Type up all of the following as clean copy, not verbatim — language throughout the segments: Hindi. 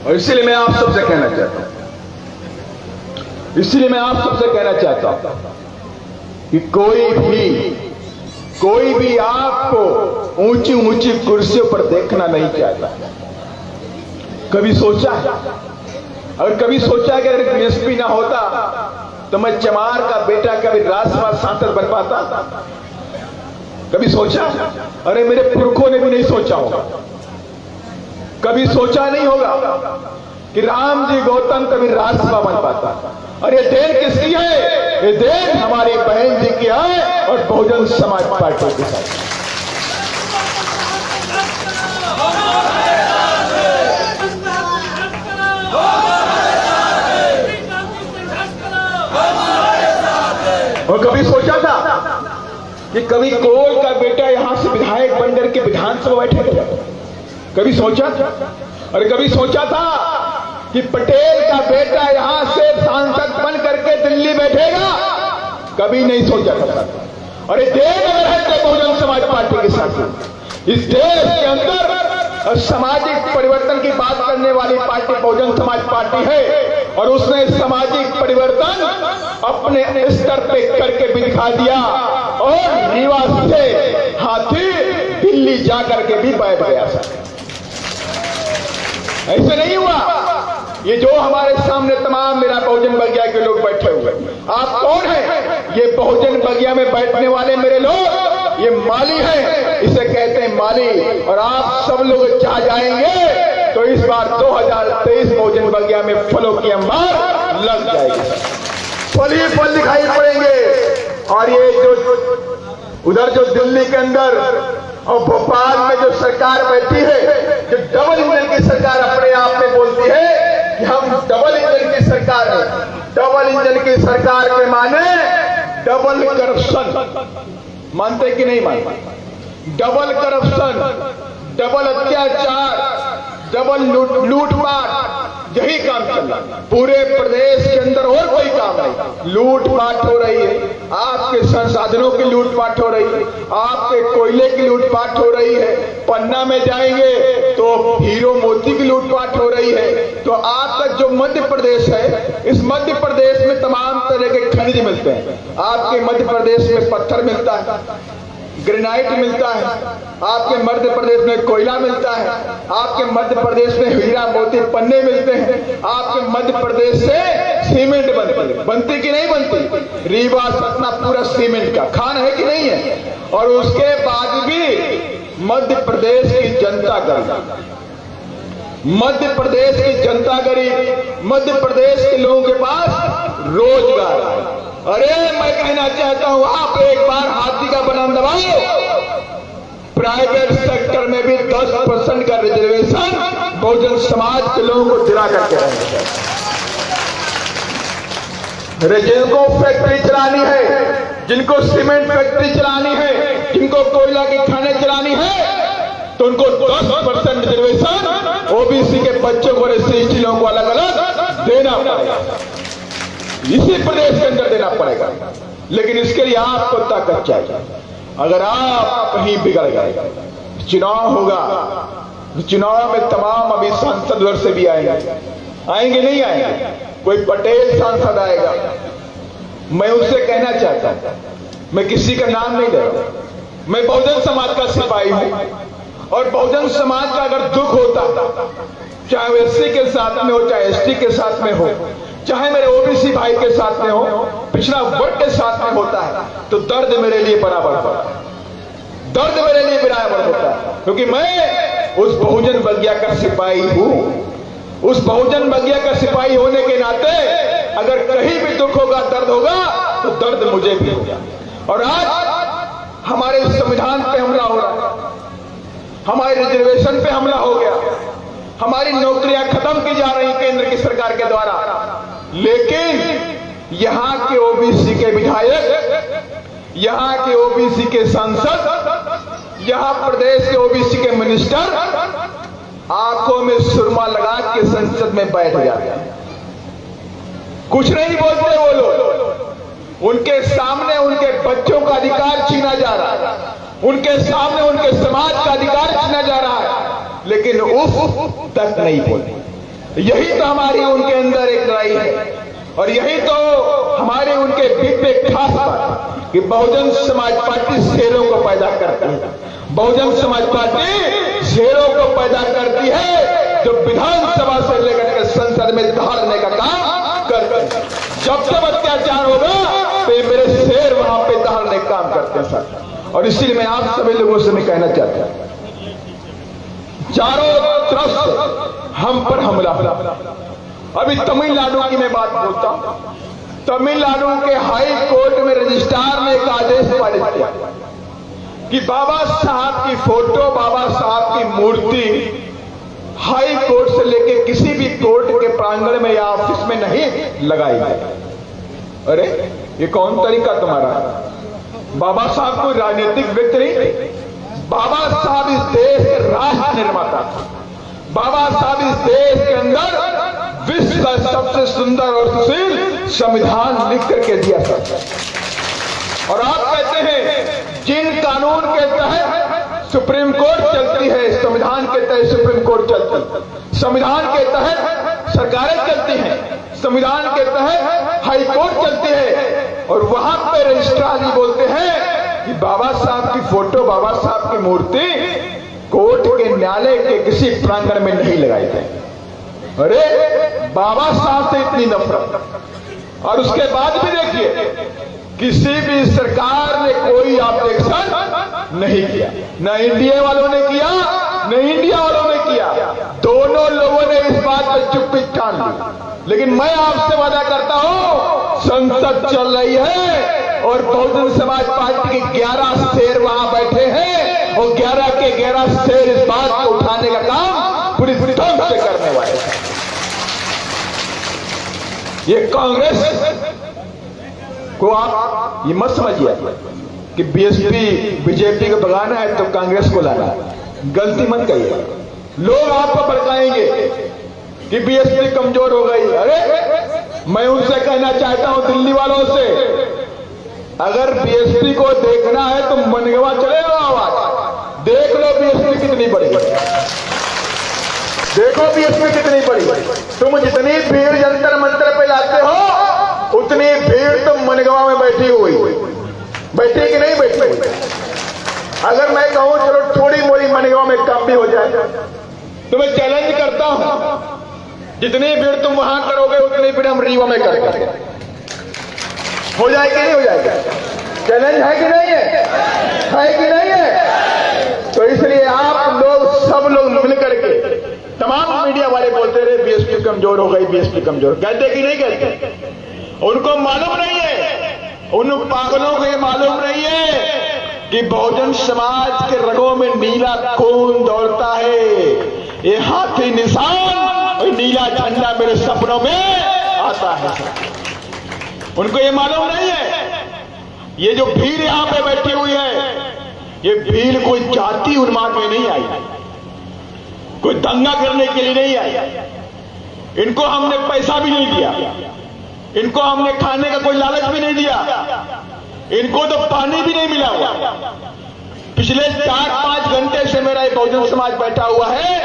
और इसीलिए मैं आप सबसे कहना चाहता हूं, कि कोई भी आपको ऊंची ऊंची कुर्सियों पर देखना नहीं चाहता। कभी सोचा, अगर कभी सोचा कि अगर डीएसपी ना होता तो मैं चमार का बेटा कभी राज्यसभा सांसद बन पाता? कभी सोचा? अरे मेरे पुरखों ने भी नहीं सोचा होगा, कभी सोचा नहीं होगा कि राम जी गौतम कभी राज्यसभा बन पाता। और ये देन किसकी है? ये देन हमारी बहन जी की है और बहुजन समाज पार्टी के साथ। और कभी सोचा था कि कभी कोल का बेटा यहां से विधायक बनकर के विधानसभा बैठेगा? कभी सोचा था? और कभी सोचा था कि पटेल का बेटा यहां से सांसद बन करके दिल्ली बैठेगा? कभी नहीं सोचा था। और ये देश अगर है तो बहुजन समाज पार्टी के साथ। इस देश के अंदर सामाजिक परिवर्तन की बात करने वाली पार्टी बहुजन समाज पार्टी है, और उसने सामाजिक परिवर्तन अपने स्तर पे करके भी दिखा दिया। और रीवा से हाथी दिल्ली जाकर के भी बैठ गया। ऐसे नहीं हुआ। ये जो हमारे सामने तमाम मेरा बहुजन बगिया के लोग बैठे हुए, आप कौन हैं? ये बहुजन बगिया में बैठने वाले मेरे लोग, ये माली हैं, इसे कहते हैं माली। और आप सब लोग चाह जाएंगे तो इस बार 2023 बहुजन बगिया में फलों की अंबार लग जाएगी, फल ही फल दिखाई पड़ेंगे। और ये जो उधर जो दिल्ली के अंदर और भोपाल में जो सरकार बैठी है, जो डबल इंजन की सरकार अपने आप में बोलती है कि हम डबल इंजन की सरकार है। डबल इंजन की सरकार के माने डबल करप्शन, मानते कि नहीं मानते? डबल करप्शन, डबल अत्याचार, डबल लूटपाट, यही काम चल रहा है पूरे प्रदेश के अंदर। और कोई काम नहीं। लूटपाट हो रही है, आपके संसाधनों की लूटपाट हो रही है, आपके कोयले की लूटपाट हो रही है। पन्ना में जाएंगे तो हीरो मोती की लूटपाट हो रही है। तो आपका जो मध्य प्रदेश है, इस मध्य प्रदेश में तमाम तरह के खनिज मिलते हैं। आपके मध्य प्रदेश में पत्थर मिलता है, ग्रेनाइट मिलता है, आपके मध्य प्रदेश में कोयला मिलता है, आपके मध्य प्रदेश में हीरा मोती पन्ने मिलते हैं, आपके मध्य प्रदेश से सीमेंट बनती कि नहीं बनती? रीवा सतना पूरा सीमेंट का खान है कि नहीं है? और उसके बाद भी मध्य प्रदेश की जनता गरीब, मध्य प्रदेश की जनता गरीब, मध्य प्रदेश के लोगों के पास रोजगार। अरे मैं कहना चाहता हूं, आप एक बार हाथी का बनाम दबाओ, प्राइवेट सेक्टर में भी 10% का रिजर्वेशन बहुजन समाज के लोगों को दिला करके रहेंगे। जिनको फैक्ट्री चलानी है, जिनको सीमेंट फैक्ट्री चलानी है, जिनको कोयला की खाने चलानी है, तो उनको 10% रिजर्वेशन ओबीसी के बच्चों को, एससी लोगों को अलग अलग देना पड़ेगा। इसी प्रदेश के अंदर देना पड़ेगा। लेकिन इसके लिए आपको ताकत चाहिए। अगर आप कहीं बिगड़ गए, चुनाव होगा, चुनाव में तमाम अभी सांसद उधर से भी आएंगे नहीं आएंगे? कोई पटेल सांसद आएगा, मैं उनसे कहना चाहता हूं, मैं किसी का नाम नहीं दे रहा, मैं बहुजन समाज का सिपाही हूं। और बहुजन समाज का अगर दुख होता, चाहे वो एससी के साथ में हो, चाहे एसटी के साथ में हो, चाहे मेरे ओबीसी भाई के साथ में हो, पिछड़ा वर्ग के साथ में होता है, तो दर्द मेरे लिए बराबर होता है, दर्द मेरे लिए बराबर होता है। क्योंकि मैं उस बहुजन बगिया का सिपाही हूं। उस बहुजन बगिया का सिपाही होने के नाते अगर कहीं भी दुख होगा, दर्द होगा, तो दर्द मुझे भी होगा। और आज हमारे संविधान पे हमला हो रहा है, हमारे रिजर्वेशन पे हमला हो गया, हमारी नौकरियां खत्म की जा रही केंद्र की सरकार के द्वारा। लेकिन यहां के ओबीसी के विधायक, यहां के ओबीसी के सांसद, यहां प्रदेश के ओबीसी के मिनिस्टर आंखों में सुरमा लगा के संसद में बैठ जाते हैं, कुछ नहीं बोलते वो लोग। उनके सामने उनके बच्चों का अधिकार छीना जा रहा है, उनके सामने उनके समाज का अधिकार छीना जा रहा है, लेकिन उफ तक नहीं बोलते। यही तो हमारी उनके अंदर एक लड़ाई है और यही तो हमारे उनके बीच में खास बात कि बहुजन समाज पार्टी शेरों को पैदा करती है। बहुजन समाज पार्टी शेरों को पैदा करती है जो विधानसभा से लेकर के संसद में दहाड़ने का काम करते हैं। जब जब अत्याचार होगा तो ये मेरे शेर वहां पे दहाड़ने का काम करते हैं सर। और इसीलिए मैं आप सभी लोगों से मैं कहना चाहता हूं, चारों तरफ से हम पर हमला। अभी तमिलनाडु की मैं बात बोलता हूं। तमिलनाडु के हाई कोर्ट में रजिस्ट्रार ने एक आदेश पारित किया कि बाबा साहब की फोटो, बाबा साहब की मूर्ति हाई कोर्ट से लेकर किसी भी कोर्ट के प्रांगण में या ऑफिस में नहीं लगाई जाए। अरे ये कौन तरीका तुम्हारा है? बाबा साहब कोई राजनीतिक व्यक्ति नहीं, बाबा साहब इस देश के राष्ट्र निर्माता था। बाबा साहब इस देश के अंदर विश्व का सबसे सुंदर और सुशील संविधान लिख करके दिया था। और आप कहते हैं जिन कानून के तहत सुप्रीम कोर्ट चलती है, संविधान के तहत सुप्रीम कोर्ट चलती है, संविधान के तहत सरकारें चलती हैं, संविधान के तहत हाई कोर्ट चलती है, और वहां पे रजिस्ट्रार जी बोलते हैं कि बाबा साहब की फोटो, बाबा साहब की मूर्ति कोर्ट के न्यायालय के किसी प्रांगण में नहीं लगाई जाए। अरे बाबा साहब से इतनी नफरत, और उसके बाद भी देखिए किसी भी सरकार ने कोई ऑब्जेक्शन नहीं किया, न इंडिया वालों ने किया न इंडिया वालों ने किया। दोनों लोगों ने इस बात पर चुप्पी ठान ली। लेकिन मैं आपसे वादा करता हूं, संसद चल रही है और बहुजन समाज पार्टी के 11 शेर वहां बैठे हैं और 11 के 11 शेर इस बात को उठाने का काम पूरी ढंग से करने वाले हैं। ये कांग्रेस को आप ये मत समझिए कि बीएसपी बीजेपी को भगाना है तो कांग्रेस को लाना है। गलती मत करिए। लोग आपको भड़काएंगे कि बीएसपी कमजोर हो गई। अरे मैं उनसे कहना चाहता हूं, दिल्ली वालों से, अगर बीएसपी को देखना है तो मनगवा चले आओ, आवाज देख लो बीएसपी कितनी बड़ी, देखो बीएसपी कितनी बड़ी। तुम जितनी भीड़ जंतर मंतर पे लाते हो उतनी भीड़ तो मनगवा में बैठी हुई, बैठी कि नहीं बैठी? अगर मैं कहूं चलो थोड़ी मोड़ी मनगवा में कम भी हो जाए तो मैं चैलेंज करता हूं, जितनी भीड़ तुम वहां करोगे उतनी भीड़ हम रीवा में करेंगे। हो जाए कि नहीं हो जाएगा? चैलेंज है कि नहीं है कि नहीं है? तो इसलिए आप लोग सब लोग मिलकर के, तमाम मीडिया वाले बोलते रहे बीएसपी कमजोर हो गई, बीएसपी कमजोर, कहते कि नहीं कहते? उनको मालूम नहीं है, उन पागलों को ये मालूम नहीं है कि बहुजन समाज के रगों में नीला खून दौड़ता है। ये हाथी निशान और नीला झंडा मेरे सपनों में आता है। उनको ये मालूम नहीं है। ये जो भीड़ यहां पे बैठी हुई है, ये भीड़ कोई जाति उन्माद में नहीं आई, कोई दंगा करने के लिए नहीं आई। इनको हमने पैसा भी नहीं दिया, इनको हमने खाने का कोई लालच भी नहीं दिया, इनको तो पानी भी नहीं मिला हुआ। पिछले 4-5 घंटे से मेरा एक बहुजन समाज बैठा हुआ है,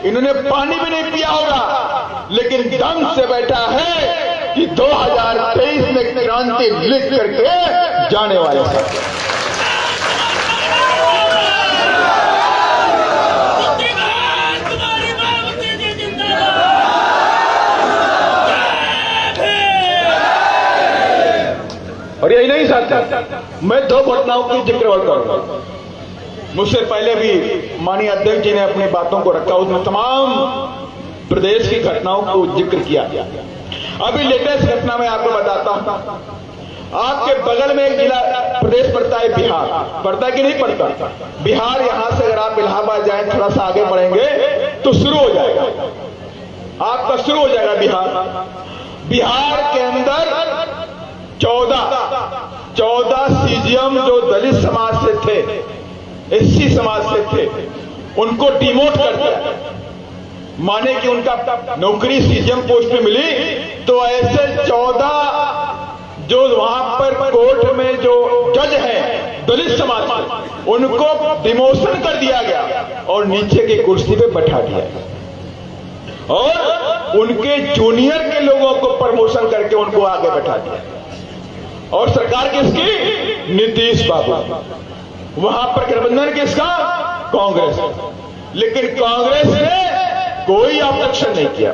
इन्होंने पानी भी नहीं पिया होगा, लेकिन दम से बैठा है कि 2023 में क्रांति लिख करके जाने वाले हैं। और यही नहीं साथ, मैं 2 घटनाओं की जिक्र और करूंगा। मुझसे पहले भी माननीय अध्यक्ष जी ने अपनी बातों को रखा, उसमें तमाम प्रदेश की घटनाओं को जिक्र किया। अभी लेटेस्ट घटना मैं आपको बताता हूं। आपके बगल में एक जिला प्रदेश पड़ता है बिहार, पड़ता कि नहीं पड़ता? बिहार, यहां से अगर आप इलाहाबाद जाएं, थोड़ा सा आगे बढ़ेंगे तो शुरू हो जाएगा, आपका शुरू हो जाएगा बिहार। बिहार के अंदर 14 सीजीएम जो दलित समाज से थे, एससी समाज से थे, उनको डिमोट कर दिया। माने कि उनका नौकरी सीजीएम पोस्ट पे मिली, तो ऐसे 14 जो वहां पर कोर्ट में जो जज हैं दलित समाज के, उनको डिमोशन कर दिया गया और नीचे की कुर्सी पे बैठा दिया। और उनके जूनियर के लोगों को प्रमोशन करके उनको आगे बैठा दिया। और सरकार किसकी? नीतीश बाबू। वहां पर गठबंधन किसका? कांग्रेस। लेकिन कांग्रेस ने कोई ऑब्जेक्शन नहीं किया,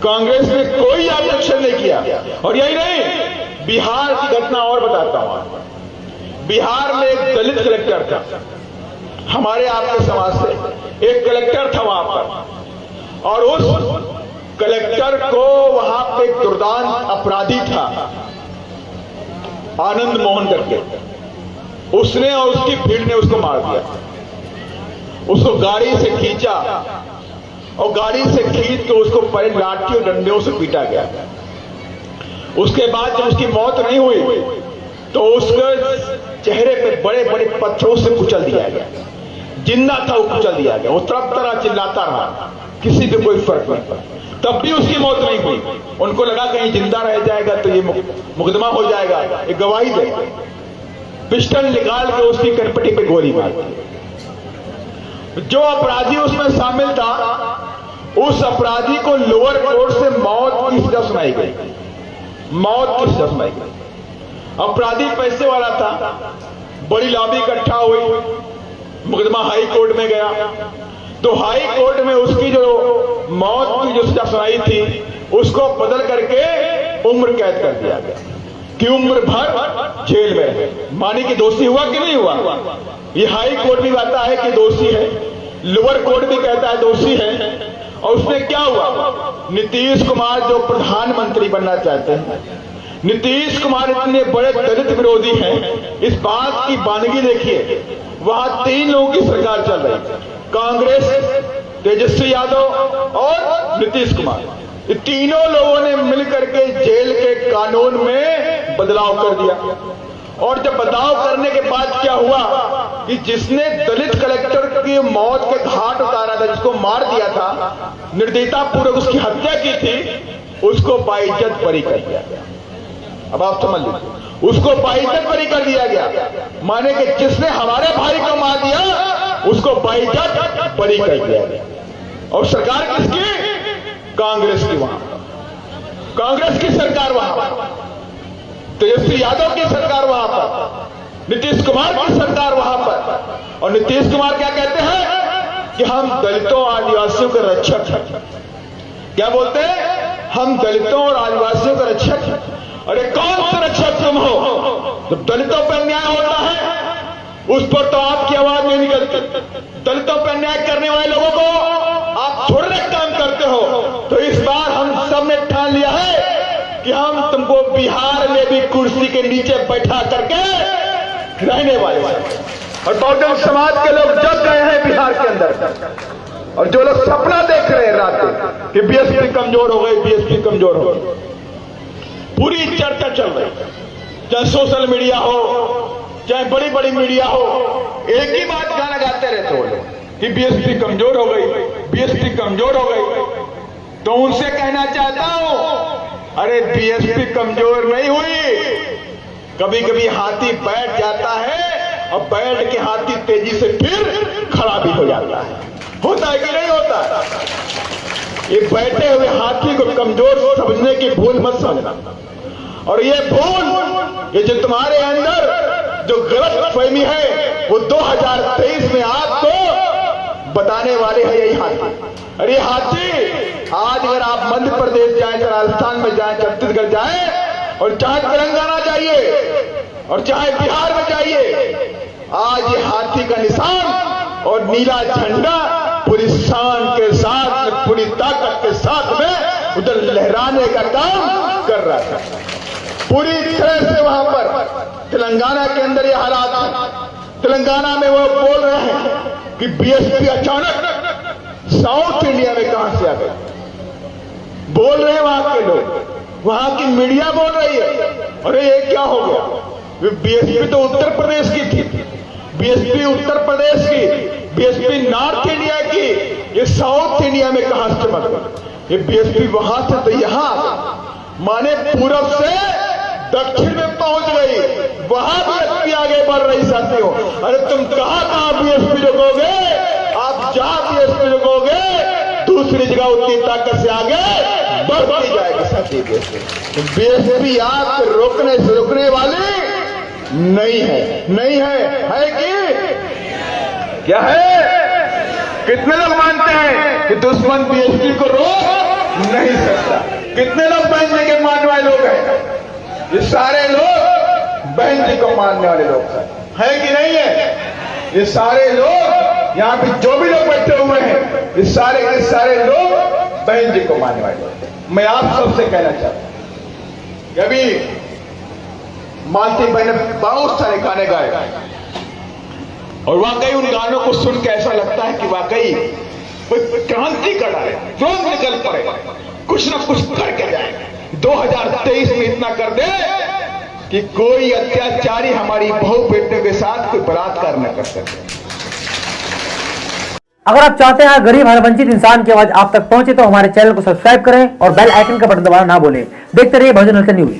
कांग्रेस ने कोई ऑब्जेक्शन नहीं किया। और यही नहीं, बिहार की घटना और बताता हूं। बिहार में एक दलित कलेक्टर था, हमारे आपके समाज से एक कलेक्टर था वहां पर, और उस कलेक्टर को वहां पे एक दुर्दांत अपराधी था आनंद मोहन करके, उसने और उसकी भीड़ ने उसको मार दिया। उसको गाड़ी से खींचा और गाड़ी से खींच के उसको पहले लाठी और डंडों से पीटा गया। उसके बाद जब उसकी मौत नहीं हुई तो उसके चेहरे पे बड़े बड़े पत्थरों से कुचल दिया गया। जिंदा था वो कुचल दिया गया। वो तरह चिल्लाता रहा, किसी पे कोई फर्क नहीं पड़ा, तब भी उसकी मौत नहीं हुई। उनको लगा कहीं जिंदा रह जाएगा तो ये मुकदमा हो जाएगा, ये गवाही दे। पिस्टल निकाल के उसकी कनपटी पे गोली मार दी। जो अपराधी उसमें शामिल था, उस अपराधी को लोअर कोर्ट से मौत की सजा सुनाई गई, मौत की सजा सुनाई गई। अपराधी पैसे वाला था, बड़ी लॉबी इकट्ठा हुई, मुकदमा हाई कोर्ट में गया तो हाई कोर्ट में उसकी जो मौत की जो सजा सुनाई थी उसको बदल करके उम्र कैद कर दिया गया कि उम्र भर जेल में रहे। मानी कि दोषी हुआ कि नहीं हुआ? ये हाई कोर्ट भी कहता है कि दोषी है, लोअर कोर्ट भी कहता है दोषी है। और उसमें क्या हुआ? नीतीश कुमार जो प्रधानमंत्री बनना चाहते हैं, नीतीश कुमार इतने बड़े दलित विरोधी हैं, इस बात की बानगी देखिए, वहां 3 लोगों की सरकार चल रही है, कांग्रेस, तेजस्वी यादव और नीतीश कुमार। ये तीनों लोगों ने मिलकर के जेल के कानून में बदलाव कर दिया। और जब बदलाव करने के बाद क्या हुआ कि जिसने दलित कलेक्टर की मौत के घाट उतारा था, जिसको मार दिया था, निर्दयता पूर्वक उसकी हत्या की थी, उसको बाइज्जत बरी कर दिया गया। अब आप समझ लीजिए, उसको बाइज्जत बरी कर दिया गया। माने कि जिसने हमारे भाई को मार दिया उसको बाइज्जत बरी कर दिया गया। और सरकार किसकी? कांग्रेस की। वहां कांग्रेस की सरकार, वहां पर तेजस्वी यादव की सरकार, वहां पर नीतीश कुमार की सरकार वहां पर। और नीतीश कुमार क्या कहते हैं कि हम दलितों आदिवासियों के रक्षक हैं। क्या बोलते हैं? हम दलितों और आदिवासियों के रक्षक हैं। अरे कौन से रक्षक तुम हो? जब दलितों पर अन्याय होता है उस पर तो आपकी आवाज नहीं निकलती। दलितों पर अन्याय करने वाले लोगों को आप छोड़ने का काम करते हो। तो इस बार हम सब ने ठान लिया है कि हम तुमको बिहार में भी कुर्सी के नीचे बैठा करके रहने वाले हैं। और बहुजन समाज के लोग जग गए हैं बिहार के अंदर, और जो लोग सपना देख रहे हैं रात में कि बीएसपी कमजोर हो गई, बीएसपी कमजोर हो गई, पूरी चर्चा चल रही है, चाहे सोशल मीडिया हो चाहे बड़ी बड़ी मीडिया हो, एक ही बात गाना गाते रहते हो लोग कि बीएसपी कमजोर हो गई, बीएसपी कमजोर हो गई। तो उनसे कहना चाहता हूं, अरे बीएसपी कमजोर नहीं हुई। कभी कभी हाथी बैठ जाता है और बैठ के हाथी तेजी से फिर खड़ा भी हो जाता है। होता है कि नहीं होता? ये बैठे हुए हाथी को कमजोर समझने की भूल मत समझना। और ये भूल, ये जो तुम्हारे अंदर जो गलत फहमी है, वो 2023 में आपको बताने वाले हैं यही हाथी। अरे हाथी, आज अगर आप मध्य प्रदेश जाएं, राजस्थान में जाएं, छत्तीसगढ़ जाएं, और चाहे तेलंगाना जाइए और चाहे बिहार में जाइए, आज ये हाथी का निशान और नीला झंडा पूरी शान के साथ, पूरी ताकत के साथ में उधर लहराने का काम कर रहा था। पूरी तरह से वहां पर तेलंगाना के अंदर ये हालात है। तेलंगाना में वो बोल रहे हैं कि बीएसपी अचानक साउथ इंडिया में कहां से आ गए, बोल रहे हैं वहां के लोग, वहां की मीडिया बोल रही है। अरे ये क्या हो गया? बीएसपी तो उत्तर प्रदेश की थी, बीएसपी उत्तर प्रदेश की, बीएसपी नॉर्थ इंडिया की, ये साउथ इंडिया में कहां से चमक गई? ये बीएसपी वहां से तो यहां माने पूरब से दक्षिण में पहुंच गई, वहां बीएसपी आगे बढ़ रही। साथियों, अरे तुम कहां बीएसपी रुकोगे? आप जहां बीएसपी रुकोगे, दूसरे दूसरी जगह उतनी ताकत से आगे बढ़ती जाएगी। साथी बीएसपी आपको रोकने वाली नहीं है कि क्या है? कितने लोग मानते हैं कि दुश्मन बीएसपी को रोक नहीं सकता? कितने लोग बहन जी के मानने वाले लोग हैं? ये सारे लोग बहन जी को मानने वाले लोग है कि नहीं है? ये सारे लोग यहाँ पे जो भी लोग बैठे हुए हैं, ये सारे के सारे लोग बहन जी को मानने वाले लोग हैं। मैं आप सबसे कहना चाहता हूं कि अभी मालती बहन बहुत सारे गाने गाए और वाकई उन गानों को सुन के ऐसा लगता है कि वाकई कोई क्रांति कर डाले, तुरंत निकल पड़े, कुछ ना कुछ करके जाए। 2023 में इतना कर दे कि कोई अत्याचारी हमारी बहू बेटे के साथ कोई बलात्कार न कर सके। अगर आप चाहते हैं गरीब हर वंचित इंसान की आवाज आप तक पहुंचे तो हमारे चैनल को सब्सक्राइब करें और बेल आइकन का बटन दबाना ना भूलें। देखते रहिए बहुजन हलचल न्यूज।